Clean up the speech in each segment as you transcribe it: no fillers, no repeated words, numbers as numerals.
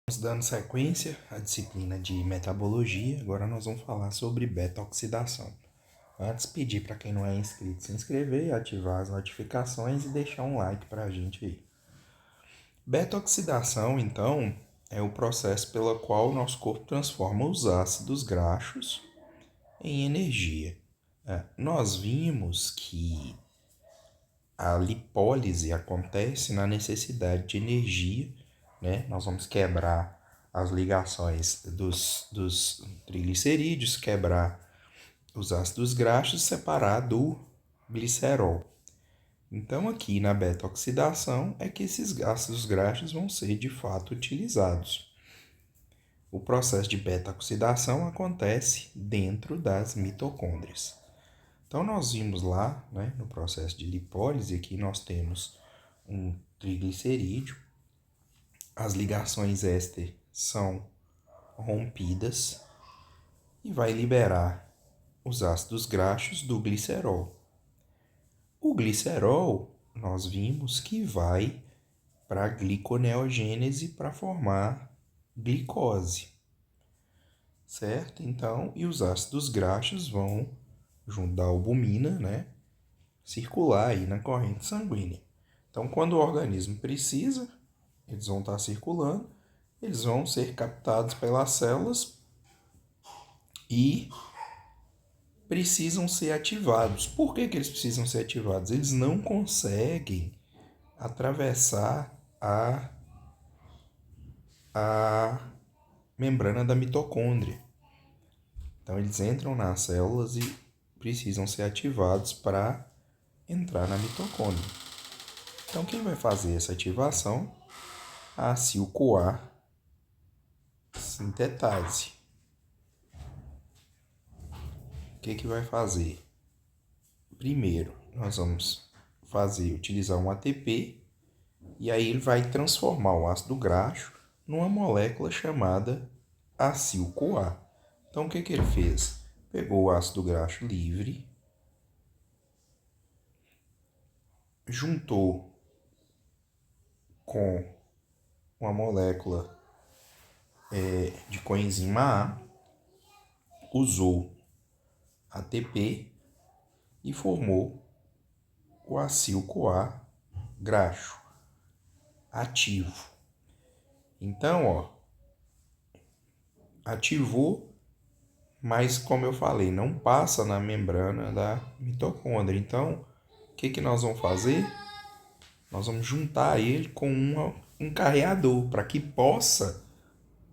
Estamos dando sequência à disciplina de metabologia. Agora nós vamos falar sobre beta-oxidação. Antes, pedir para quem não é inscrito se inscrever, ativar as notificações e deixar um like para a gente aí. Beta-oxidação, então, é o processo pelo qual o nosso corpo transforma os ácidos graxos em energia. Nós vimos que a lipólise acontece na necessidade de energia, né? Nós vamos quebrar as ligações dos triglicerídeos, quebrar os ácidos graxos, separar do glicerol. Então, aqui na beta-oxidação é que esses ácidos graxos vão ser de fato utilizados. O processo de beta-oxidação acontece dentro das mitocôndrias. Então, nós vimos lá, né, no processo de lipólise, aqui nós temos um triglicerídeo, as ligações éster são rompidas e vai liberar os ácidos graxos do glicerol. O glicerol, nós vimos que vai para a gliconeogênese para formar glicose, certo? Então, e os ácidos graxos vão, junto da albumina, né, circular aí na corrente sanguínea. Então, quando o organismo precisa, eles vão estar circulando, eles vão ser captados pelas células e precisam ser ativados. Por que eles precisam ser ativados? Eles não conseguem atravessar a membrana da mitocôndria. Então, eles entram nas células e precisam ser ativados para entrar na mitocôndria. Então, quem vai fazer essa ativação? A acil-CoA sintetase. O que vai fazer? Primeiro, nós vamos utilizar um ATP e aí ele vai transformar o ácido graxo numa molécula chamada acil-CoA. Então, o que ele fez? Pegou o ácido graxo livre, juntou com uma molécula de coenzima A, usou ATP e formou o acil-CoA graxo ativo. Então, ativou, mas como eu falei, não passa na membrana da mitocôndria. Então, o que nós vamos fazer? Nós vamos juntar ele com um carreador para que possa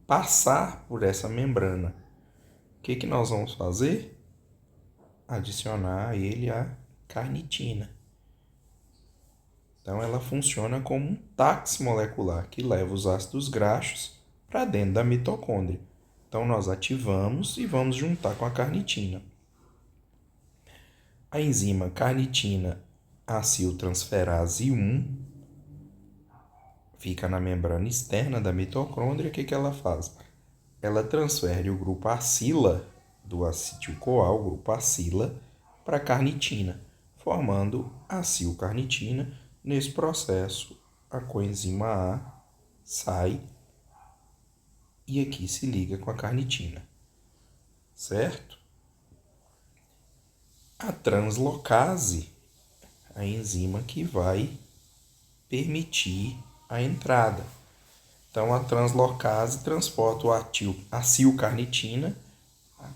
passar por essa membrana. O que nós vamos fazer? Adicionar a ele a carnitina. Então, ela funciona como um táxi molecular que leva os ácidos graxos para dentro da mitocôndria. Então, nós ativamos e vamos juntar com a carnitina. A enzima carnitina aciltransferase 1 fica na membrana externa da mitocôndria. O que ela faz? Ela transfere o grupo acila do acetil-CoA, o grupo acila, para a carnitina, formando acilcarnitina. Nesse processo, a coenzima A sai e aqui se liga com a carnitina, certo? A translocase, a enzima que vai permitir a entrada. Então, a translocase transporta o acilcarnitina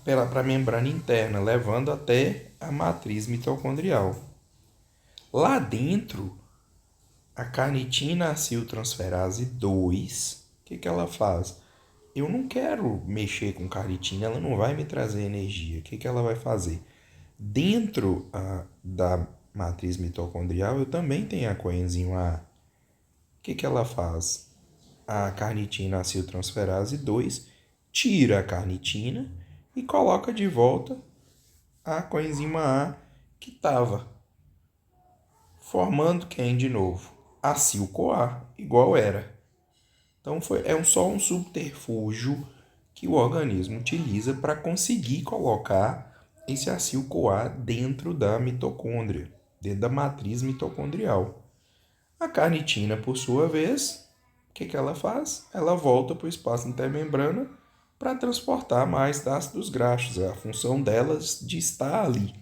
para a membrana interna, levando até a matriz mitocondrial. Lá dentro, a carnitina aciltransferase 2, o que ela faz? Eu não quero mexer com carnitina, ela não vai me trazer energia. O que ela vai fazer? Dentro da matriz mitocondrial, eu também tenho a coenzima A. O que ela faz? A carnitina aciltransferase 2 tira a carnitina e coloca de volta a coenzima A que estava, formando quem de novo? Acil-CoA, igual era. Então só um subterfúgio que o organismo utiliza para conseguir colocar esse acil-CoA dentro da mitocôndria, dentro da matriz mitocondrial. A carnitina, por sua vez, que ela faz? Ela volta para o espaço intermembrana para transportar mais ácidos graxos. É a função delas de estar ali.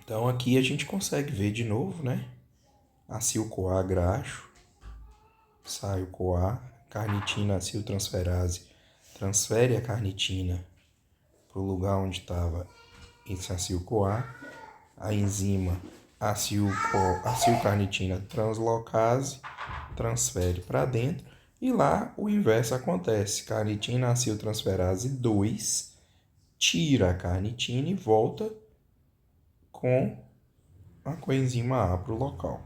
Então aqui a gente consegue ver de novo, né? Acil-CoA graxo, sai o CoA, carnitina aciltransferase transfere a carnitina para o lugar onde estava esse acil-CoA, a enzima acilcarnitina translocase transfere para dentro e lá o inverso acontece. Carnitina aciltransferase 2 tira a carnitina e volta com a coenzima A para o local.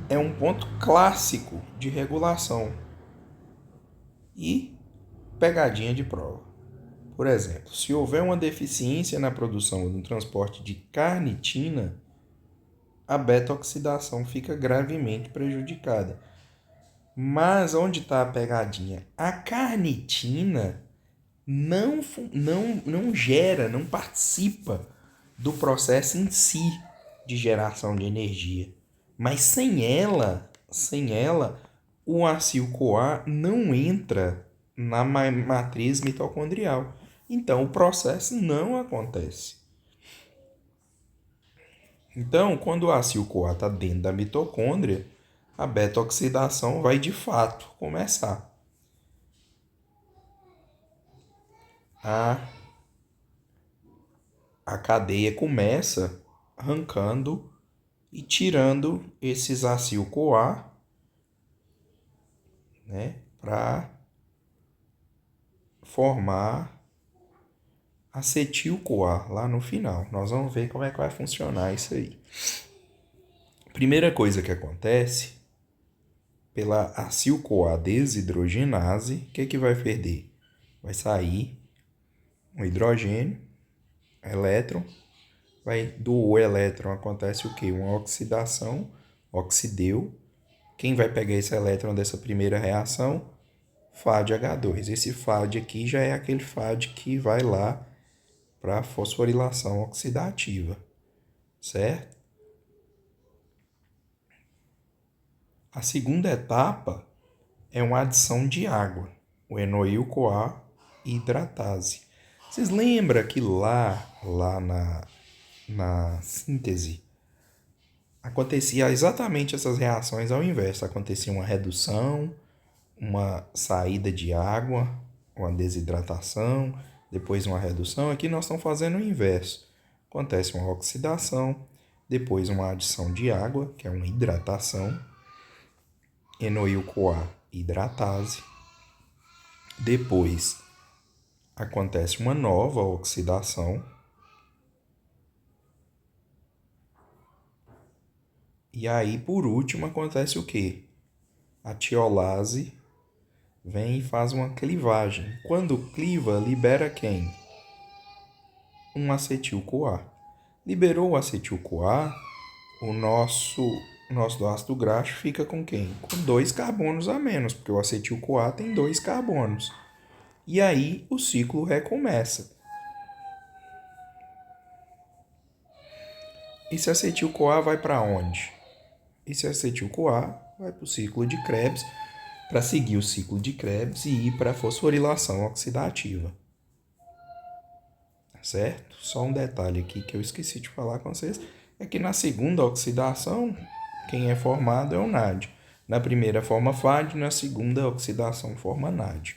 É um ponto clássico de regulação e pegadinha de prova. Por exemplo, se houver uma deficiência na produção ou no transporte de carnitina, a beta-oxidação fica gravemente prejudicada. Mas onde está a pegadinha? A carnitina não gera, não participa do processo em si de geração de energia. Mas sem ela, o acil-CoA não entra na matriz mitocondrial. Então, o processo não acontece. Então, quando o acil-CoA está dentro da mitocôndria, a beta-oxidação vai de fato começar. A cadeia começa arrancando e tirando esses acil-CoA, né, para formar acetil-CoA lá no final. Nós vamos ver como é que vai funcionar isso aí. Primeira coisa que acontece, pela acil-CoA desidrogenase, o que vai perder? Vai sair um hidrogênio, elétron, do elétron acontece o quê? Uma oxidação, oxideu. Quem vai pegar esse elétron dessa primeira reação? FAD-H2. Esse FAD aqui já é aquele FAD que vai lá para a fosforilação oxidativa, certo? A segunda etapa é uma adição de água, o enoil-CoA hidratase. Vocês lembram que lá na síntese acontecia exatamente essas reações ao inverso. Acontecia uma redução, uma saída de água, uma desidratação, depois uma redução. Aqui nós estamos fazendo o inverso. Acontece uma oxidação, depois uma adição de água, que é uma hidratação, enoil-CoA hidratase. Depois acontece uma nova oxidação. E aí, por último, acontece o quê? A tiolase vem e faz uma clivagem. Quando cliva, libera quem? Um acetil-CoA. Liberou o acetil-CoA, o nosso ácido graxo fica com quem? Com 2 carbonos a menos, porque o acetil-CoA tem 2 carbonos. E aí o ciclo recomeça. Esse acetil-CoA vai para onde? Esse acetil-CoA vai para o ciclo de Krebs, para seguir o ciclo de Krebs e ir para a fosforilação oxidativa. Certo? Só um detalhe aqui que eu esqueci de falar com vocês, é que na segunda oxidação, quem é formado é o NAD. Na primeira forma FAD, na segunda oxidação forma NAD.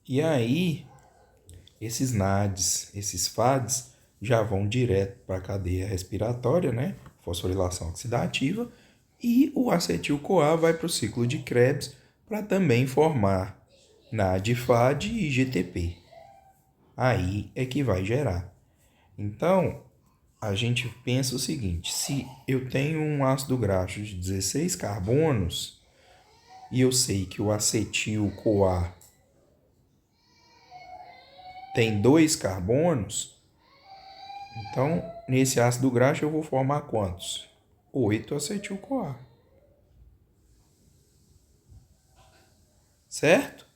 E aí, esses NADs, esses FADs, já vão direto para a cadeia respiratória, né? Fosforilação oxidativa, e o acetil-CoA vai para o ciclo de Krebs para também formar NAD-FAD e GTP. Aí é que vai gerar. Então, a gente pensa o seguinte, se eu tenho um ácido graxo de 16 carbonos e eu sei que o acetil-CoA tem 2 carbonos, então nesse ácido graxo eu vou formar quantos? 8 acetil-CoA. Certo?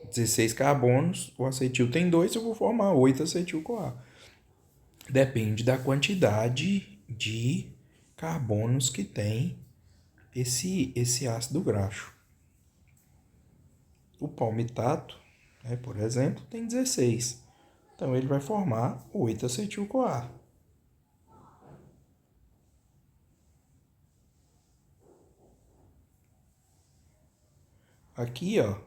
16 carbonos, o acetil tem 2, eu vou formar 8 acetil-CoA. depende da quantidade de carbonos que tem esse ácido graxo. O palmitato, né, por exemplo, tem 16. Então, ele vai formar 8-acetil-CoA. Aqui, ó,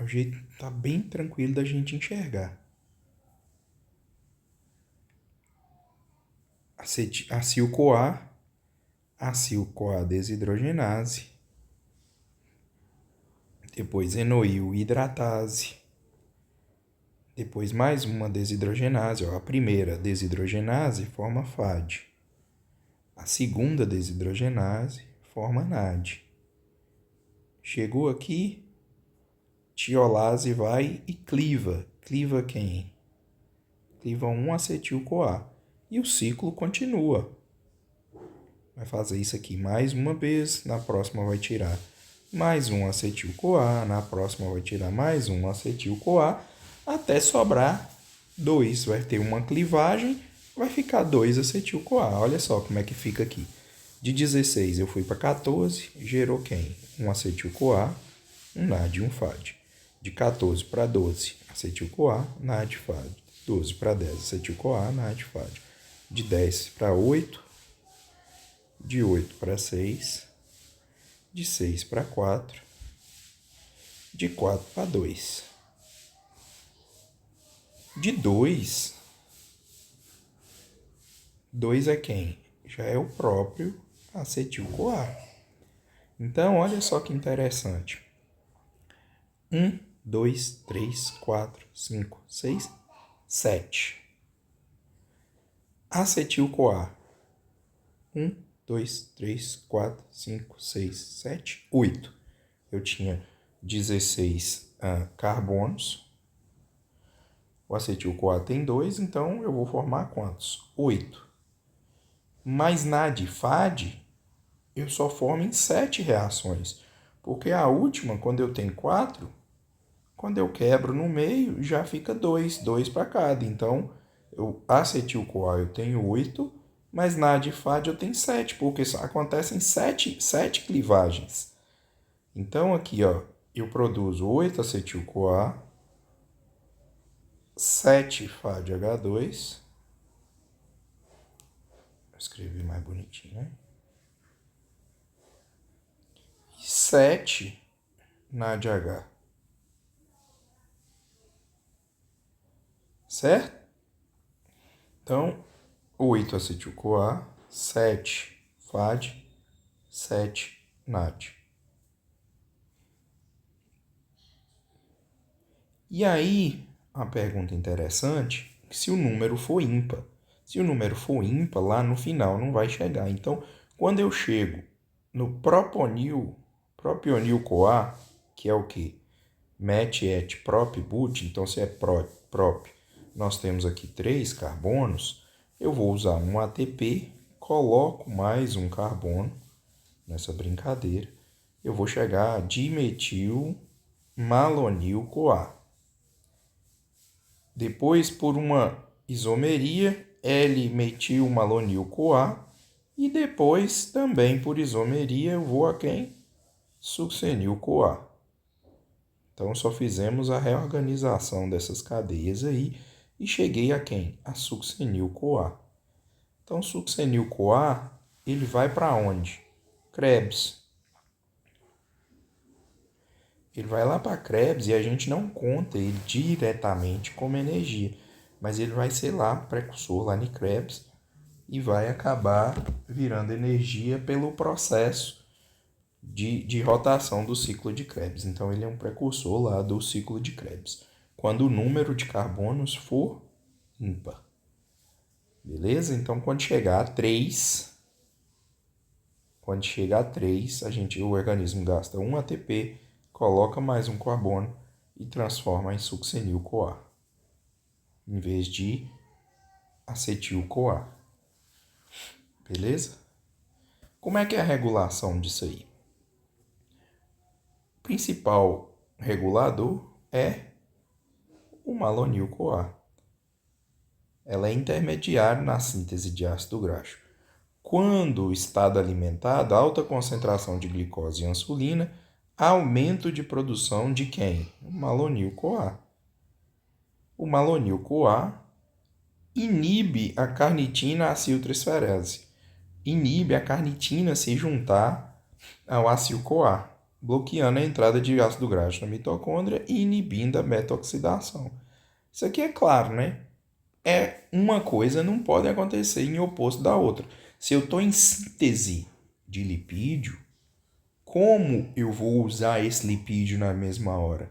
o jeito tá bem tranquilo da gente enxergar. Acil-CoA, acil-CoA desidrogenase, depois enoil hidratase, depois mais uma desidrogenase, ó, a primeira desidrogenase forma FAD, a segunda desidrogenase forma NAD. Chegou aqui, tiolase vai e cliva. Cliva quem? Cliva 1-acetil-CoA. E o ciclo continua. Vai fazer isso aqui mais uma vez, na próxima vai tirar mais um acetil-CoA, na próxima vai tirar mais um acetil-CoA, até sobrar 2. Vai ter uma clivagem, vai ficar 2-acetil-CoA. Olha só como é que fica aqui. De 16 eu fui para 14, gerou quem? Um acetil-CoA, um NAD e um FAD. De 14 para 12, acetil-CoA, NAD, FAD. 12 para 10, acetil-CoA, NAD, FAD. De 10 para 8, de 8 para 6, de 6 para 4, de 4 para 2. De 2 é quem? Já é o próprio acetil-CoA. Então, olha só que interessante. 1, 2, 3, 4, 5, 6, 7. Acetil-CoA. 1, 2, 3, 4, 5, 6, 7, 8. Eu tinha 16 carbonos. O acetil-CoA tem 2, então eu vou formar quantos? 8. Mas NAD e FAD, eu só formo em 7 reações. Porque a última, quando eu tenho 4, quando eu quebro no meio, já fica 2 para cada. Então, acetil-CoA eu tenho 8, mas NAD e FAD eu tenho 7, porque acontecem 7 clivagens. Então, aqui, ó, eu produzo 8-acetil-CoA, 7 FADH2. Vou escrever mais bonitinho, né? 7 NADH. Certo? Então, 8-acetil-CoA, 7 FAD, 7 NAD. E aí, uma pergunta interessante, se o número for ímpar. Se o número for ímpar, lá no final não vai chegar. Então, quando eu chego no propionil-CoA, que é o quê? Met, et, prop, but. Então, se é prop, nós temos aqui 3 carbonos. Eu vou usar um ATP, coloco mais um carbono nessa brincadeira. Eu vou chegar a dimetil malonil-CoA. Depois, por uma isomeria, L-metil-malonil-CoA. E depois, também por isomeria, eu vou a quem? Succinil-CoA. Então, só fizemos a reorganização dessas cadeias aí e cheguei a quem? A succinil-CoA. Então, succinil-CoA, ele vai para onde? Krebs. Ele vai lá para Krebs e a gente não conta ele diretamente como energia, mas ele vai ser lá, precursor lá em Krebs, e vai acabar virando energia pelo processo de rotação do ciclo de Krebs. Então, ele é um precursor lá do ciclo de Krebs, quando o número de carbonos for ímpar. Beleza? Então, quando chegar a 3, o organismo gasta 1 ATP, coloca mais um carbono e transforma em succinil-CoA, em vez de acetil-CoA. Beleza? Como é que é a regulação disso aí? O principal regulador é o malonil-CoA. ela é intermediária na síntese de ácido graxo. Quando o estado alimentado, alta concentração de glicose e insulina, aumento de produção de quem? O malonil-CoA. O malonil-CoA inibe a carnitina aciltransferase. Inibe a carnitina se juntar ao acil-CoA, bloqueando a entrada de ácido graxo na mitocôndria e inibindo a beta-oxidação. Isso aqui é claro, né? Uma coisa não pode acontecer em oposto da outra. Se eu estou em síntese de lipídio, como eu vou usar esse lipídio na mesma hora?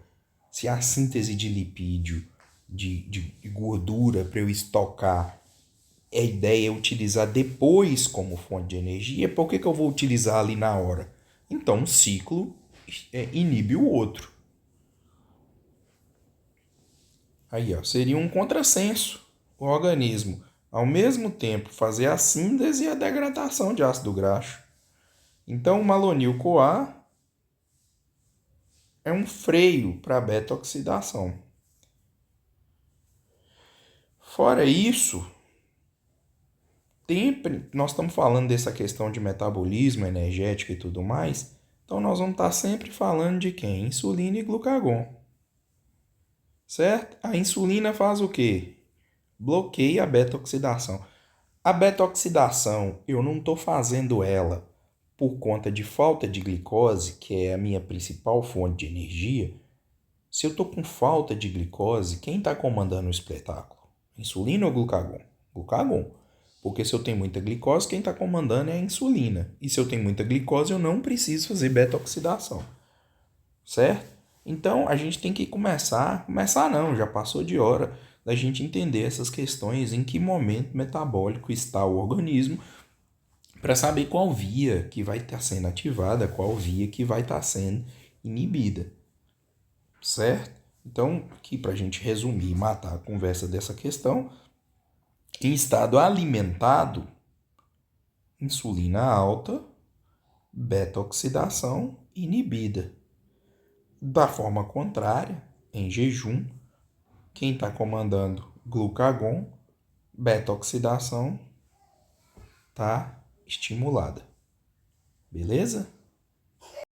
Se a síntese de lipídio, de gordura para eu estocar, a ideia é utilizar depois como fonte de energia, por que eu vou utilizar ali na hora? Então, um ciclo inibe o outro. Aí, ó, seria um contrassenso o organismo, ao mesmo tempo, fazer a síntese e a degradação de ácido graxo. Então, o malonil-CoA é um freio para a beta-oxidação. Fora isso, sempre nós estamos falando dessa questão de metabolismo energético e tudo mais, então nós vamos estar sempre falando de quem? Insulina e glucagon. Certo? A insulina faz o quê? Bloqueia a beta-oxidação. A beta-oxidação, eu não estou fazendo ela por conta de falta de glicose, que é a minha principal fonte de energia. Se eu estou com falta de glicose, quem está comandando o espetáculo? Insulina ou glucagon? Glucagon. Porque se eu tenho muita glicose, quem está comandando é a insulina. E se eu tenho muita glicose, eu não preciso fazer beta-oxidação. Certo? Então, a gente tem que começar não, já passou de hora da gente entender essas questões, em que momento metabólico está o organismo, para saber qual via que vai estar sendo ativada, qual via que vai estar sendo inibida. Certo? Então, aqui para a gente resumir e matar a conversa dessa questão, em estado alimentado, insulina alta, beta-oxidação inibida. Da forma contrária, em jejum, quem está comandando glucagon, beta-oxidação está estimulada. Beleza?